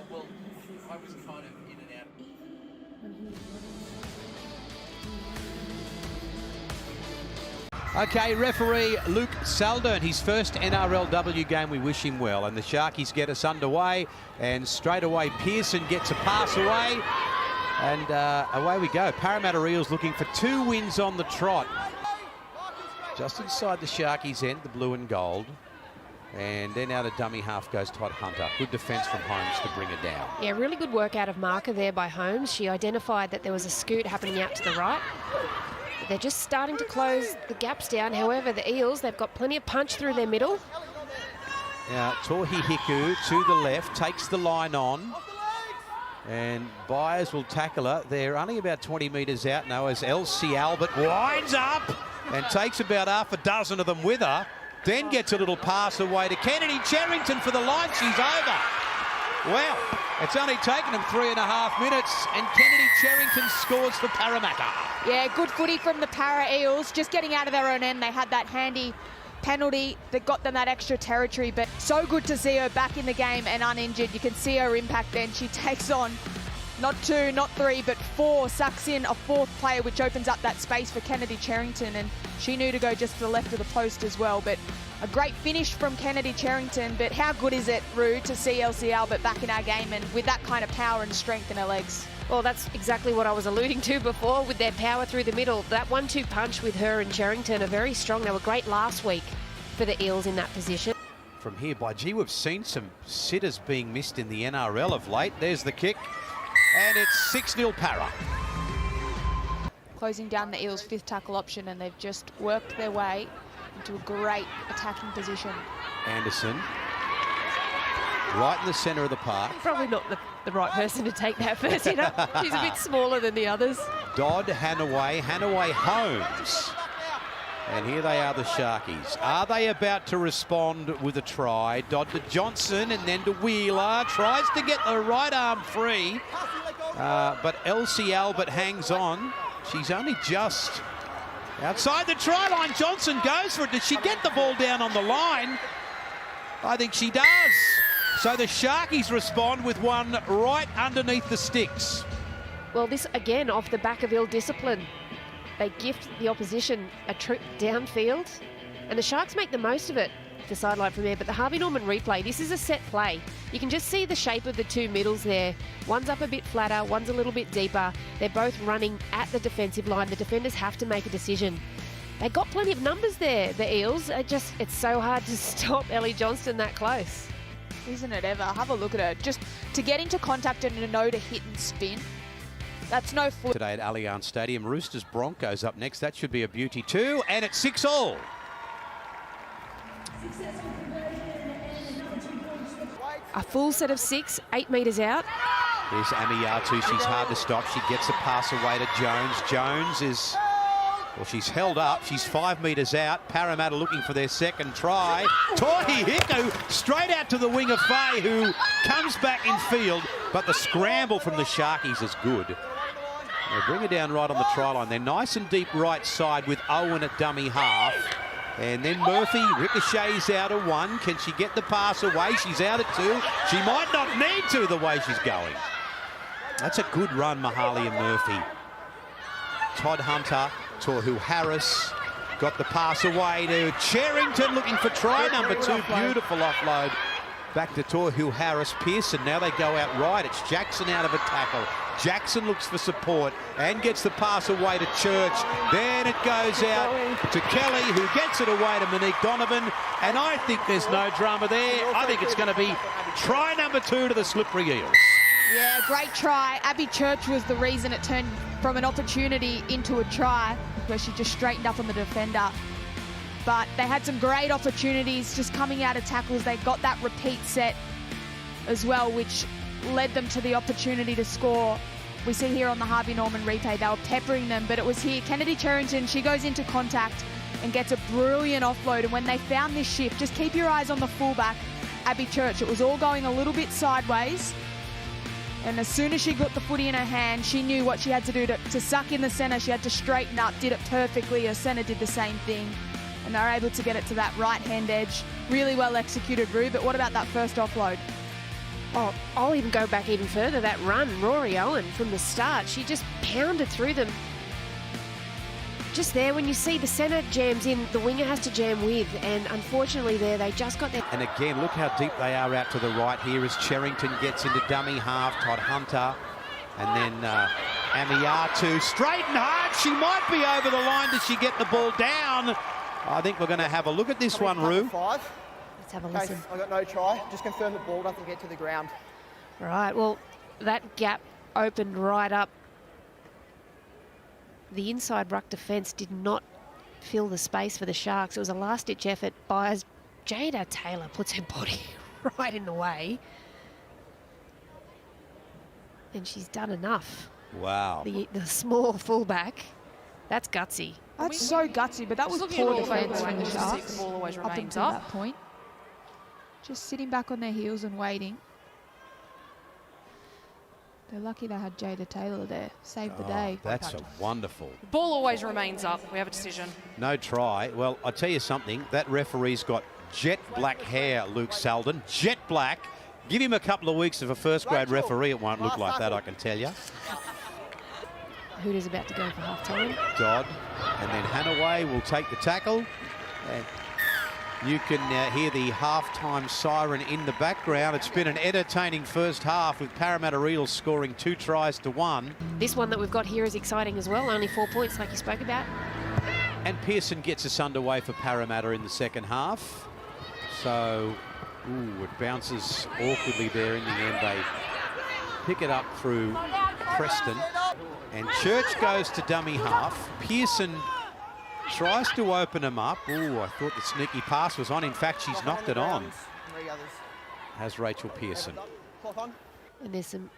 well, I was kind of in and out. Okay, referee Luke Saldern, his first NRLW game. We wish him well. And the Sharkies get us underway. And straight away, Pearson gets a pass away. And away we go. Parramatta Eels looking for 2 wins on the trot. Just inside the Sharkies' end, the blue and gold. And then out of dummy half goes Todd Hunter. Good defence from Holmes to bring her down. Yeah, really good work out of marker there by Holmes. She identified that there was a scoot happening out to the right. They're just starting to close the gaps down. However, the Eels, they've got plenty of punch through their middle. Now, Tohi Hiku to the left, takes the line on. And Byers will tackle her. They're only about 20 metres out now as Elsie Albert winds up and takes about half a dozen of them with her. Then gets a little pass away to Kennedy Cherrington for the line. She's over. Well, it's only taken them 3.5 minutes, and Kennedy Cherrington scores for Parramatta. Yeah, good footy from the Para Eels, just getting out of their own end. They had that handy penalty that got them that extra territory, but so good to see her back in the game and uninjured. You can see her impact then. She takes on not 2, not 3, but 4, sucks in a 4th player, which opens up that space for Kennedy Cherrington, and she knew to go just to the left of the post as well. But a great finish from Kennedy Cherrington, but how good is it, Rue, to see Elsie Albert back in our game and with that kind of power and strength in her legs? Well, that's exactly what I was alluding to before with their power through the middle. That 1-2 punch with her and Cherrington are very strong. They were great last week for the Eels in that position. From here, by gee, we've seen some sitters being missed in the NRL of late. There's the kick, and it's 6-0 Para. Closing down the Eels' 5th tackle option, and they've just worked their way into a great attacking position. Anderson, right in the centre of the park. Probably not the right person to take that first hitter. She's a bit smaller than the others. Dodd, Hanaway, Holmes. And here they are, the Sharkies. Are they about to respond with a try? Dodd to Johnson and then to Wheeler. Tries to get the right arm free. But Elsie Albert hangs on. She's only just outside the try line. Johnson goes for it. Does she get the ball down on the line? I think she does. So the Sharkies respond with one right underneath the sticks. Well, this again off the back of ill discipline. They gift the opposition a trip downfield, and the Sharks make the most of it, the sideline from there. But the Harvey Norman replay, this is a set play. You can just see the shape of the 2 middles there. One's up a bit flatter, one's a little bit deeper. They're both running at the defensive line. The defenders have to make a decision. They got plenty of numbers there, the Eels. It's so hard to stop Ellie Johnston that close. Isn't it ever? Have a look at her. Just to get into contact and to know to hit and spin. That's no foot. Today at Allianz Stadium, Roosters Broncos up next. That should be a beauty too. And it's 6-all. A full set of 6, 8 metres out. Here's Amiyatu. She's hard to stop. She gets a pass away to Jones. Jones is, well, she's held up. She's 5 metres out. Parramatta looking for their second try. Tohi Hiku straight out to the wing of Faye, who comes back in field. But the scramble from the Sharkies is good. They bring her down right on the try line. They're nice and deep right side with Owen at dummy half. And then Murphy ricochets out of 1. Can she get the pass away? She's out at 2. She might not need to the way she's going. That's a good run, Mahali and Murphy. Todd Hunter, Tohu Harris got the pass away to Cherrington looking for try number 2. Beautiful offload. Back to Tohu Harris. Pearson, now they go out right. It's Jackson out of a tackle. Jackson looks for support and gets the pass away to Church. Then it goes out to Kelly, who gets it away to Monique Donovan. And I think there's no drama there. I think it's going to be try number 2 to the slippery Eels. Yeah, great try. Abby Church was the reason it turned from an opportunity into a try, where she just straightened up on the defender. But they had some great opportunities just coming out of tackles. They got that repeat set as well, which led them to the opportunity to score. We see here on the Harvey Norman replay, they were peppering them, but it was here. Kennedy Cherrington, she goes into contact and gets a brilliant offload. And when they found this shift, just keep your eyes on the fullback, Abby Church. It was all going a little bit sideways. And as soon as she got the footy in her hand, she knew what she had to do to suck in the centre. She had to straighten up, did it perfectly. Her centre did the same thing. And they're able to get it to that right-hand edge. Really well executed, Rue. But what about that first offload? Oh, I'll even go back even further. That run, Rory Owen, from the start, she just pounded through them. Just there, when you see the centre jams in, the winger has to jam with, and unfortunately there, they just got there. And again, look how deep they are out to the right here as Cherrington gets into dummy half. Todd Hunter, and then Amiatu, straight and hard. She might be over the line. Does she get the ball down? I think we're going to have a look at this one, Roo. Let's have a listen. I got no try. Just confirm the ball doesn't get to the ground. Right, well, that gap opened right up. The inside ruck defence did not fill the space for the Sharks. It was a last-ditch effort by Jada Taylor puts her body right in the way. And she's done enough. Wow. The small fullback, that's gutsy. That's so gutsy, but that was poor defence from the Sharks. The ball always Up remains until up. that point. Just sitting back on their heels and waiting. They're lucky they had Jada Taylor there. Saved the day. That's a wonderful. The ball always remains up. We have a decision. No try. Well, I tell you something, that referee's got jet black hair, Luke Selden. Jet black. Give him a couple of weeks of a first grade referee, it won't look like that, I can tell you. Hooter's about to go for half-time. Dodd, and then Hanaway will take the tackle. And you can hear the half-time siren in the background. It's been an entertaining first half with Parramatta Eels scoring 2 tries to 1. This one that we've got here is exciting as well. Only 4 points like you spoke about. And Pearson gets us underway for Parramatta in the second half. So, it bounces awkwardly there in the end. They pick it up through Preston. And Church goes to dummy half. Pearson tries to open him up. Ooh, I thought the sneaky pass was on. In fact, she's knocked it on. Has Rachel Pearson. And there's some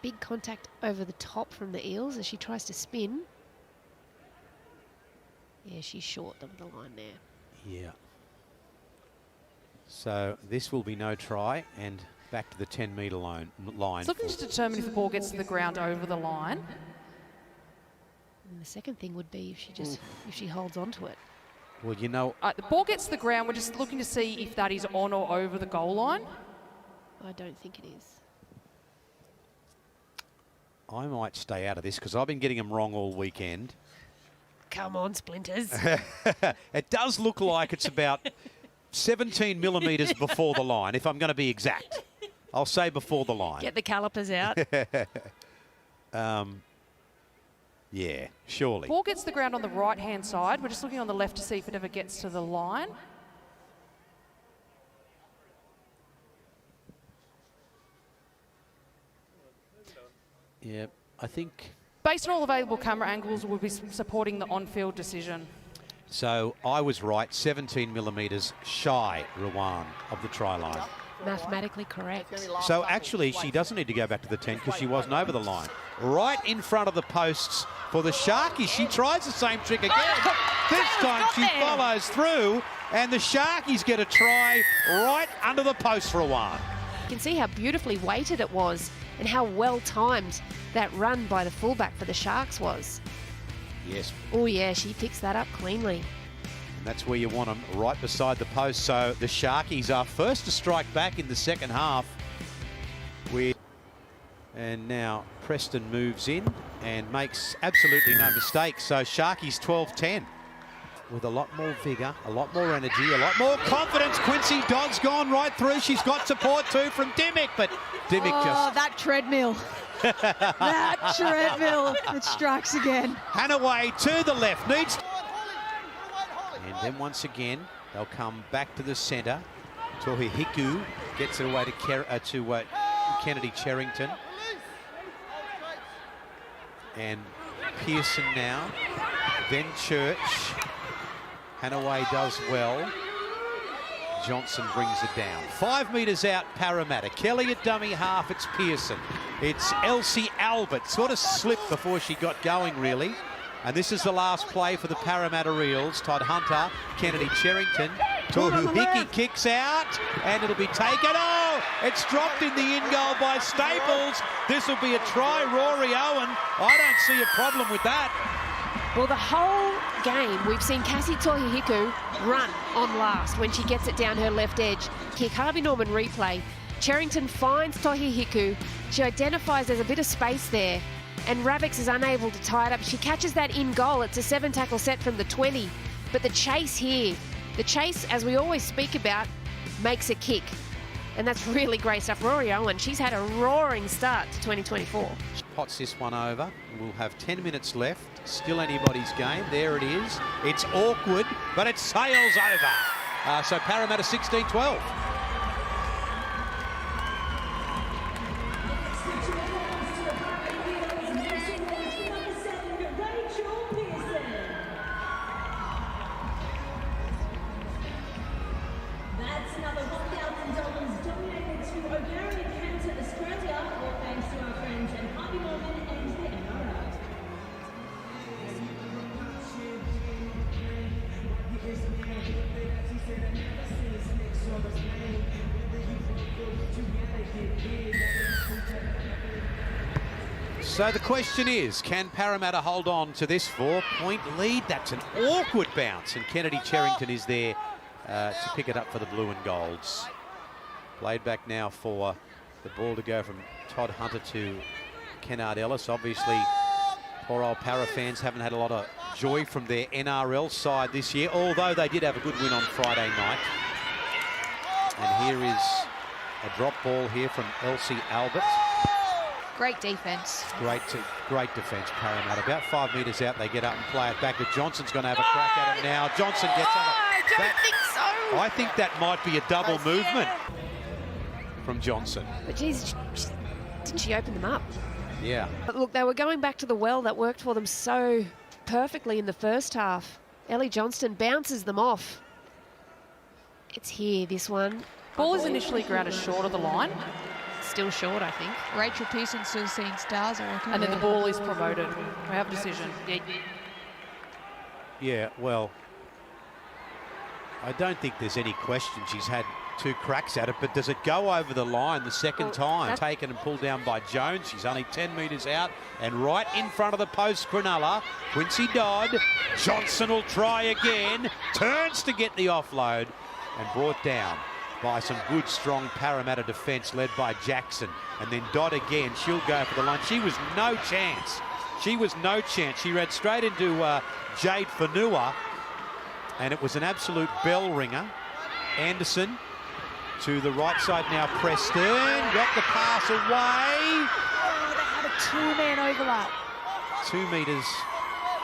big contact over the top from the Eels as she tries to spin. Yeah, she's short of the line there. Yeah. So this will be no try, and back to the 10-metre line. It's looking to determine if the ball gets to the ground over the line. And the second thing would be if she holds on to it. Well, you know, The ball gets to the ground. We're just looking to see if that is on or over the goal line. I don't think it is. I might stay out of this because I've been getting them wrong all weekend. Come on, Splinters. It does look like it's about 17 millimetres before the line, if I'm going to be exact. I'll say before the line. Get the calipers out. Yeah, surely. Ball gets to the ground on the right-hand side. We're just looking on the left to see if it ever gets to the line. Yeah, I think... Based on all available camera angles, we'll be supporting the on-field decision. So I was right, 17 millimetres shy, Rowan, of the try line. Mathematically correct. So actually, she doesn't need to go back to the 10 because she wasn't over the line. Right in front of the posts for the Sharkies. She tries the same trick again. This time she follows through, and the Sharkies get a try right under the post for a while. You can see how beautifully weighted it was and how well timed that run by the fullback for the Sharks was. Yes. Oh yeah, she picks that up cleanly. And that's where you want them, right beside the post. So the Sharkies are first to strike back in the second half. And now Preston moves in and makes absolutely no mistake. So Sharkies 12-10 with a lot more vigour, a lot more energy, a lot more confidence. Quincy Dodd's gone right through. She's got support too from Dimmick, but Dimmick just... that treadmill. That treadmill. It strikes again. Hanaway to the left, needs... And then once again, they'll come back to the centre. Tohi Hiku gets it away to Kennedy Cherrington. And Pearson now, then Church. Hanaway does well. Johnson brings it down. 5 metres out, Parramatta. Kelly at dummy half, it's Pearson. It's Elsie Albert. Sort of slipped before she got going, really. And this is the last play for the Parramatta Eels. Todd Hunter, Kennedy Cherrington. Tohu Hickey kicks out, and it'll be taken. Oh, it's dropped in the in goal by Staples. This will be a try, Rory Owen. I don't see a problem with that. Well, the whole game, we've seen Cassie Tohihiku run on last when she gets it down her left edge. Kick Harvey Norman replay. Cherrington finds Tohi Hiku. She identifies there's a bit of space there, and Rabbix is unable to tie it up. She catches that in goal. It's a 7-tackle set from the 20. But the chase here, the chase, as we always speak about, makes a kick. And that's really great stuff. Rory Owen, she's had a roaring start to 2024. Pots this one over. We'll have 10 minutes left. Still anybody's game. There it is. It's awkward, but it sails over. So Parramatta 16-12. That's another $1,000 donated to Ovarian Cancer Australia, all thanks to our friends at Harvey Norman and the NRL. So the question is, can Parramatta hold on to this 4-point lead? That's an awkward bounce, and Kennedy Cherrington is there to pick it up for the blue and golds. Played back now for the ball to go from Todd Hunter to Kennard Ellis. Obviously, poor old Para fans haven't had a lot of joy from their NRL side this year, although they did have a good win on Friday night. And here is a drop ball here from Elsie Albert. Great defence. Great defence, Parramatta. About 5 metres out, they get up and play it back. But Johnson's going to have a crack at it now. Johnson gets up. I don't think so. I think that might be a double movement from Johnson. But geez, didn't she open them up? Yeah. But look, they were going back to the well that worked for them so perfectly in the first half. Ellie Johnston bounces them off. It's here, this one. Ball is initially grounded short of the line, Still short, I think. Rachel Pearson still seeing stars, I reckon. and then the ball is promoted. We have a decision. Yeah, well, I don't think there's any question she's had 2 cracks at it, but does it go over the line the second time? Taken and pulled down by Jones. She's only 10 metres out and right in front of the post, Cronulla. Quincy Dodd. Johnson will try again. Turns to get the offload and brought down by some good, strong Parramatta defence led by Jackson. And then Dodd again. She'll go for the line. She was no chance. She was no chance. She ran straight into Jade Fanua, and it was an absolute bell ringer. Anderson to the right side now. Preston got the pass away. Oh, they had a 2-man overlap. 2 metres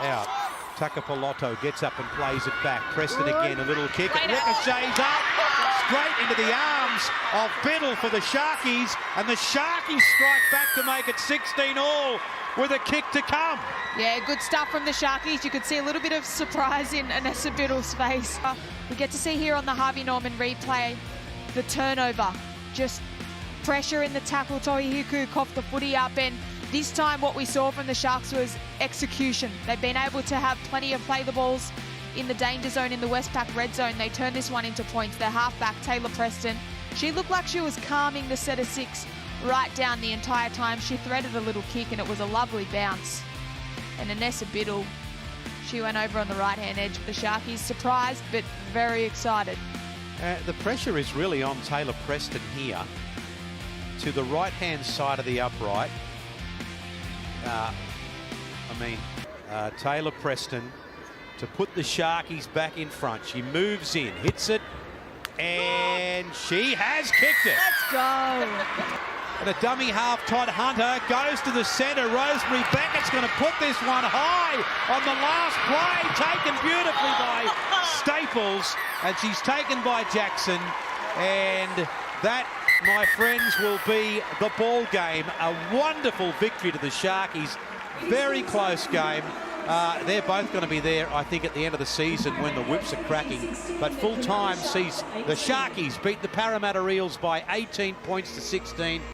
out. Takapolotto gets up and plays it back. Preston again, a little kick. It ricochets up. Straight into the arms of Biddle for the Sharkies, and the Sharkies strike back to make it 16-all with a kick to come. Yeah, good stuff from the Sharkies. You could see a little bit of surprise in Anessa Biddle's face. We get to see here on the Harvey Norman replay the turnover. Just pressure in the tackle. Tohi Hiku coughed the footy up, and this time what we saw from the Sharks was execution. They've been able to have plenty of play the balls in the danger zone in the Westpac red zone. They turned this one into points. Their halfback, Taylor Preston, she looked like she was calming the set of 6 right down the entire time. She threaded a little kick, and it was a lovely bounce. And Anessa Biddle, she went over on the right-hand edge of the Sharkies. Surprised, but very excited. The pressure is really on Taylor Preston here to the right-hand side of the upright. Taylor Preston to put the Sharkies back in front. She moves in, hits it, and she has kicked it. Let's go. And a dummy half, Todd Hunter, goes to the centre. Rosemary Beckett's going to put this one high on the last play. Taken beautifully by Staples, and she's taken by Jackson. And that, my friends, will be the ball game. A wonderful victory to the Sharkies. Very close game. They're both going to be there, I think, at the end of the season when the whips are cracking. But full time sees the Sharkies beat the Parramatta Eels by 18 points to 16.